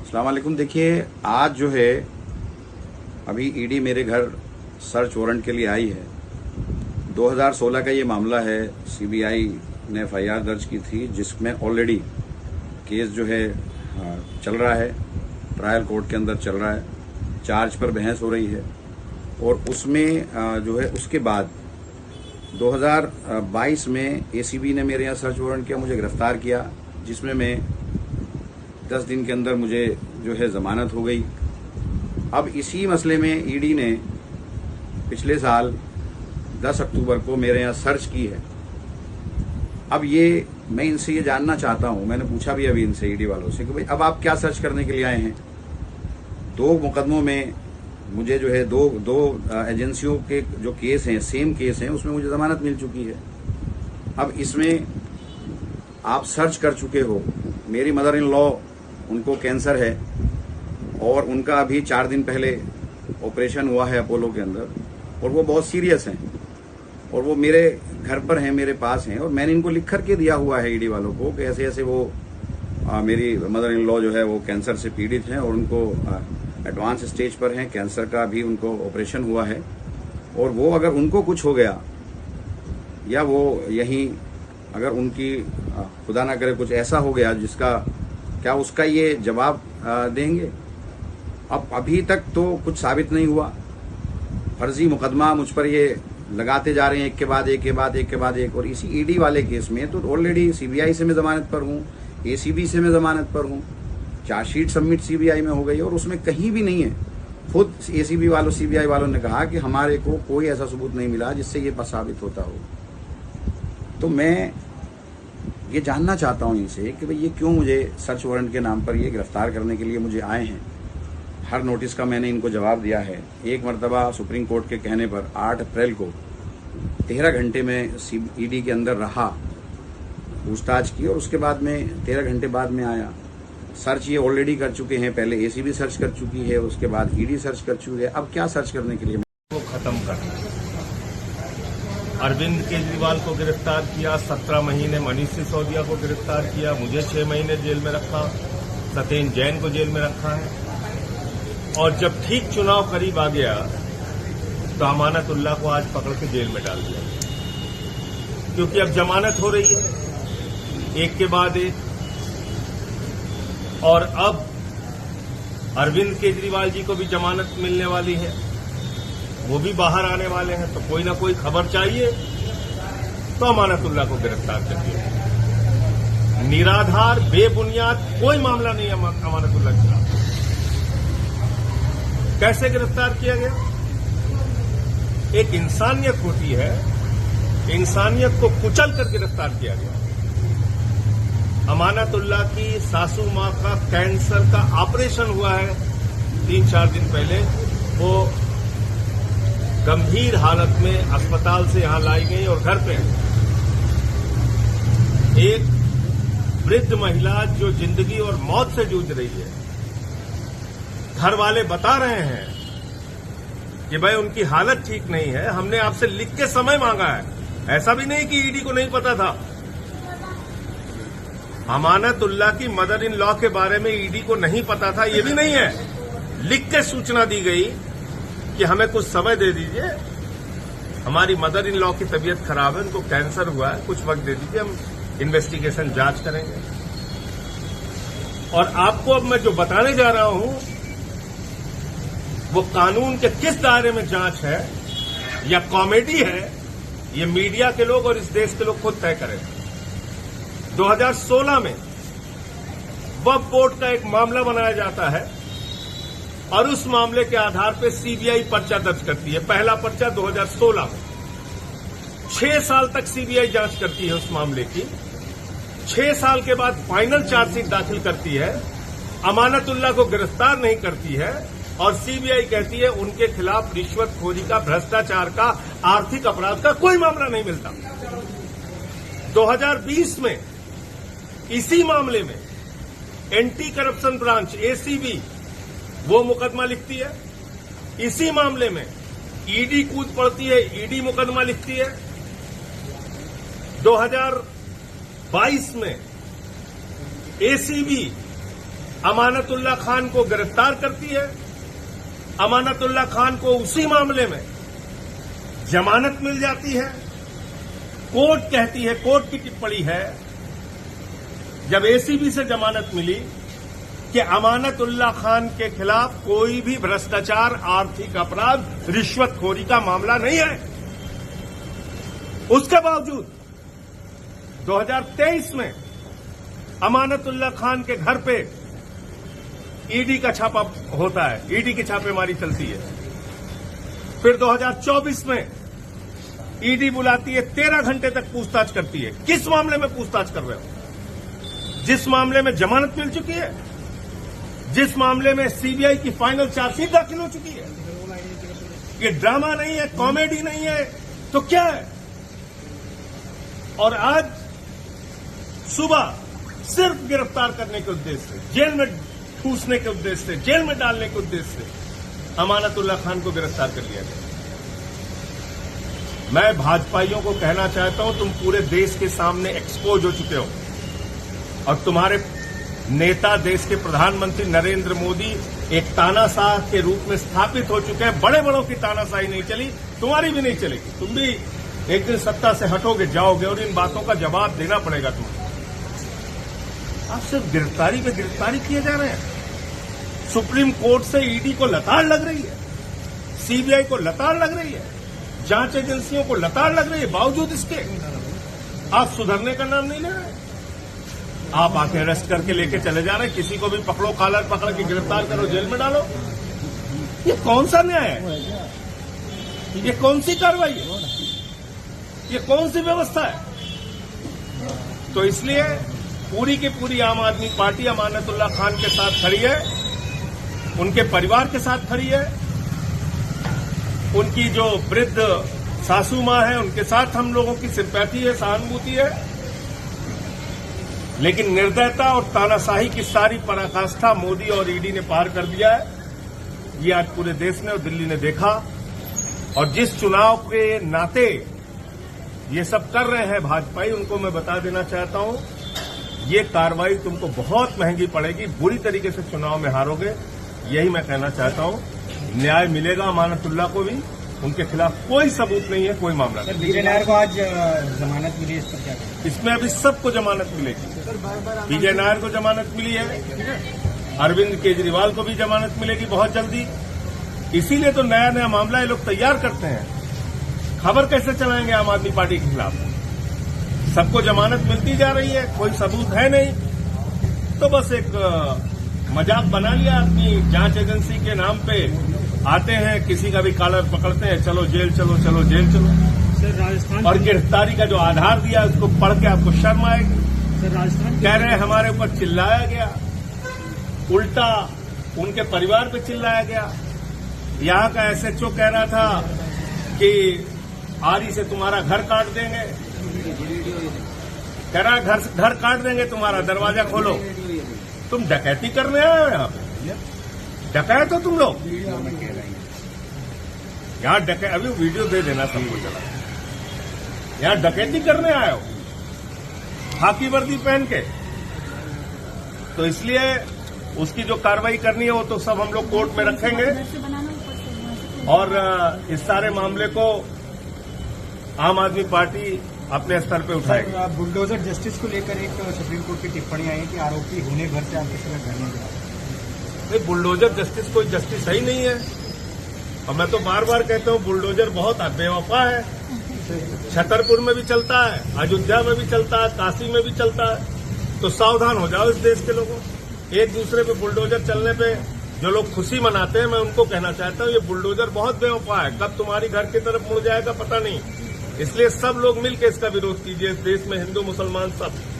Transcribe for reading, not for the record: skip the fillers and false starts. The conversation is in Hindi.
अस्सलाम वालेकुम। देखिए, आज जो है अभी ईडी मेरे घर सर्च वारंट के लिए आई है। 2016 का ये मामला है। सीबीआई ने एफआईआर दर्ज की थी जिसमें ऑलरेडी केस जो है चल रहा है, ट्रायल कोर्ट के अंदर चल रहा है, चार्ज पर बहस हो रही है। और उसमें जो है उसके बाद 2022 में एसीबी ने मेरे यहाँ सर्च वारंट किया, मुझे गिरफ्तार किया, जिसमें मैं 10 दिन के अंदर मुझे जो है जमानत हो गई। अब इसी मसले में ईडी ने पिछले साल 10 अक्टूबर को मेरे यहाँ सर्च की है। अब ये मैं इनसे ये जानना चाहता हूं, मैंने पूछा भी अभी इनसे, ईडी वालों से, कि भाई अब आप क्या सर्च करने के लिए आए हैं। 2 मुकदमों में मुझे जो है दो एजेंसियों के जो केस हैं, सेम केस हैं, उसमें मुझे जमानत मिल चुकी है। अब इसमें आप सर्च कर चुके हो। मेरी मदर इन लॉ, उनको कैंसर है और उनका अभी 4 दिन पहले ऑपरेशन हुआ है अपोलो के अंदर, और वो बहुत सीरियस हैं और वो मेरे घर पर हैं, मेरे पास हैं। और मैंने इनको लिख करके दिया हुआ है ईडी वालों को कि ऐसे ऐसे वो मेरी मदर इन लॉ जो है वो कैंसर से पीड़ित हैं और उनको एडवांस स्टेज पर हैं, कैंसर का भी उनको ऑपरेशन हुआ है। और वो अगर उनको कुछ हो गया या वो यहीं अगर उनकी खुदा ना करे कुछ ऐसा हो गया जिसका क्या उसका ये जवाब देंगे। अब अभी तक तो कुछ साबित नहीं हुआ। फर्जी मुकदमा मुझ पर ये लगाते जा रहे हैं, एक के बाद एक के बाद एक के बाद एक। और इसी ईडी वाले केस में तो ऑलरेडी सीबीआई से मैं जमानत पर हूं, एसीबी से मैं जमानत पर हूं, चार्जशीट सबमिट सीबीआई में हो गई और उसमें कहीं भी नहीं है। खुद एसीबी वालों, सीबीआई वालों ने कहा कि हमारे को कोई ऐसा सबूत नहीं मिला जिससे ये साबित होता हो। तो मैं ये जानना चाहता हूं इनसे कि भाई ये क्यों मुझे सर्च वारंट के नाम पर ये गिरफ्तार करने के लिए मुझे आए हैं। हर नोटिस का मैंने इनको जवाब दिया है। एक मरतबा सुप्रीम कोर्ट के कहने पर 8 अप्रैल को 13 घंटे में ईडी के अंदर रहा, पूछताछ की, और उसके बाद में 13 घंटे बाद में आया। सर्च ये ऑलरेडी कर चुके हैं, पहले एसीबी सर्च कर चुकी है, उसके बाद ईडी सर्च कर चुकी है। अब क्या सर्च करने के लिए को खत्म करना। अरविंद केजरीवाल को गिरफ्तार किया, 17 महीने मनीष सिसोदिया को गिरफ्तार किया, मुझे 6 महीने जेल में रखा, सत्येंद्र जैन को जेल में रखा है। और जब ठीक चुनाव करीब आ गया तो अमानतुल्लाह को आज पकड़ के जेल में डाल दिया, क्योंकि अब जमानत हो रही है एक के बाद एक। और अब अरविंद केजरीवाल जी को भी जमानत मिलने वाली है, वो भी बाहर आने वाले हैं। तो कोई ना कोई खबर चाहिए तो अमानतुल्लाह को गिरफ्तार कर दिया। निराधार बेबुनियाद कोई मामला नहीं है अमानतुल्लाह के खिलाफ। कैसे गिरफ्तार किया गया? एक इंसानियत होती है, इंसानियत को कुचल कर गिरफ्तार किया गया। अमानतुल्लाह की सासू मां का कैंसर का ऑपरेशन हुआ है 3-4 दिन पहले। वो गंभीर हालत में अस्पताल से यहां लाई गई और घर पे एक वृद्ध महिला जो जिंदगी और मौत से जूझ रही है। घर वाले बता रहे हैं कि भाई उनकी हालत ठीक नहीं है, हमने आपसे लिख के समय मांगा है। ऐसा भी नहीं कि ईडी को नहीं पता था। अमानतुल्लाह की मदर इन लॉ के बारे में ईडी को नहीं पता था, ये भी नहीं है। लिख के सूचना दी गई कि हमें कुछ समय दे दीजिए, हमारी मदर इन लॉ की तबीयत खराब है, उनको कैंसर हुआ है, कुछ वक्त दे दीजिए, हम इन्वेस्टिगेशन जांच करेंगे। और आपको अब मैं जो बताने जा रहा हूं वो कानून के किस दायरे में जांच है या कॉमेडी है, ये मीडिया के लोग और इस देश के लोग खुद तय करें। 2016 में वक्फ बोर्ड का एक मामला बनाया जाता है और उस मामले के आधार पर सीबीआई पर्चा दर्ज करती है। पहला पर्चा 2016 में। 6 साल तक सीबीआई जांच करती है उस मामले की। 6 साल के बाद फाइनल चार्जशीट दाखिल करती है, अमानतुल्लाह को गिरफ्तार नहीं करती है और सीबीआई कहती है उनके खिलाफ रिश्वतखोरी का, भ्रष्टाचार का, आर्थिक अपराध का कोई मामला नहीं मिलता। 2020 में इसी मामले में एंटी करप्शन ब्रांच एसीबी वो मुकदमा लिखती है। इसी मामले में ईडी कूद पड़ती है, ईडी मुकदमा लिखती है। 2022 में एसीबी अमानतुल्लाह खान को गिरफ्तार करती है। अमानतुल्लाह खान को उसी मामले में जमानत मिल जाती है। कोर्ट कहती है, कोर्ट की टिप्पणी है, जब एसीबी से जमानत मिली कि अमानतुल्लाह खान के खिलाफ कोई भी भ्रष्टाचार, आर्थिक अपराध, रिश्वतखोरी का मामला नहीं है। उसके बावजूद 2023 में अमानतुल्लाह खान के घर पे ईडी का छापा होता है, ईडी की छापेमारी चलती है। फिर 2024 में ईडी बुलाती है, 13 घंटे तक पूछताछ करती है। किस मामले में पूछताछ कर रहे हो? जिस मामले में जमानत मिल चुकी है, जिस मामले में सीबीआई की फाइनल चार्जशीट दाखिल हो चुकी है। ये ड्रामा नहीं है, कॉमेडी नहीं है, तो क्या है? और आज सुबह सिर्फ गिरफ्तार करने के उद्देश्य से, जेल में ठूसने के उद्देश्य से, जेल में डालने के उद्देश्य से अमानतुल्लाह खान को गिरफ्तार कर लिया गया। मैं भाजपाइयों को कहना चाहता हूं, तुम पूरे देश के सामने एक्सपोज हो चुके हो और तुम्हारे नेता, देश के प्रधानमंत्री नरेंद्र मोदी एक तानाशाह के रूप में स्थापित हो चुके हैं। बड़े बड़ों की तानाशाही नहीं चली, तुम्हारी भी नहीं चलेगी। तुम भी एक दिन सत्ता से हटोगे, जाओगे और इन बातों का जवाब देना पड़ेगा तुम्हें। आप सिर्फ गिरफ्तारी पे गिरफ्तारी किए जा रहे हैं। सुप्रीम कोर्ट से ईडी को लताड़ लग रही है, सीबीआई को लताड़ लग रही है, जांच एजेंसियों को लताड़ लग रही है। बावजूद इसके आप सुधरने का नाम नहीं ले रहे। आप आके अरेस्ट करके लेके चले जा रहे हैं। किसी को भी पकड़ो, कॉलर पकड़ के गिरफ्तार करो, जेल में डालो। ये कौन सा न्याय है? ये कौन सी कार्रवाई है? ये कौन सी व्यवस्था है? तो इसलिए पूरी की पूरी आम आदमी पार्टी अमानतुल्लाह खान के साथ खड़ी है, उनके परिवार के साथ खड़ी है। उनकी जो वृद्ध सासू मां है, उनके साथ हम लोगों की सिंपैथी है, सहानुभूति है। लेकिन निर्दयता और तानाशाही की सारी पराकाष्ठा मोदी और ईडी ने पार कर दिया है। ये आज पूरे देश ने और दिल्ली ने देखा। और जिस चुनाव के नाते ये सब कर रहे हैं भाजपाई, उनको मैं बता देना चाहता हूं, ये कार्रवाई तुमको बहुत महंगी पड़ेगी। बुरी तरीके से चुनाव में हारोगे, यही मैं कहना चाहता हूं। न्याय मिलेगा अमानतुल्लाह को भी। उनके खिलाफ कोई सबूत नहीं है, कोई मामला नहीं। विजय नायर को आज जमानत मिली, इस पर क्या कहेंगे? इसमें अभी सबको जमानत मिलेगी। विजय नायर को जमानत मिली है, अरविंद केजरीवाल को भी जमानत मिलेगी बहुत जल्दी। इसीलिए तो नया नया मामला ये लोग तैयार करते हैं। खबर कैसे चलाएंगे आम आदमी पार्टी के खिलाफ? सबको जमानत मिलती जा रही है, कोई सबूत है नहीं, तो बस एक मजाक बना लिया अपनी जांच एजेंसी के नाम पे। आते हैं, किसी का भी कॉलर पकड़ते हैं, चलो जेल चलो, चलो जेल चलो। सर राजस्थान और गिरफ्तारी का जो आधार दिया उसको पढ़ के आपको शर्म आएगी। सर राजस्थान कह रहे हैं हमारे ऊपर चिल्लाया गया, उल्टा उनके परिवार पे चिल्लाया गया। यहां का एसएचओ कह रहा था कि आरी से तुम्हारा घर काट देंगे, कह रहा घर काट देंगे तुम्हारा, दरवाजा खोलो। तुम डकैती करने आए हो यहाँ पे? डकैत हो तुम लोग यहाँ? अभी वीडियो दे देना सबको, चला यहाँ डकैती करने आए हो खाकी वर्दी पहन के। तो इसलिए उसकी जो कार्रवाई करनी है वो तो सब हम लोग कोर्ट में रखेंगे और इस सारे मामले को आम आदमी पार्टी अपने स्तर पे उठाएगी। बुलडोजर जस्टिस को लेकर एक सुप्रीम कोर्ट की टिप्पणी आई है कि आरोपी होने भर से आप किसी का घर नहीं गिरा। बुलडोजर जस्टिस कोई जस्टिस ही नहीं है। और मैं तो बार बार कहता हूं, बुलडोजर बहुत बेवफा है। छतरपुर में भी चलता है, अयोध्या में भी चलता है, काशी में भी चलता है। तो सावधान हो जाओ इस देश के लोगों। एक दूसरे पे बुलडोजर चलने पे जो लोग खुशी मनाते हैं, मैं उनको कहना चाहता हूं, ये बुलडोजर बहुत बेवफा है। कब तुम्हारी घर की तरफ मुड़ जाएगा पता नहीं। इसलिए सब लोग मिलकर इसका विरोध कीजिए। इस देश में हिंदू मुसलमान सब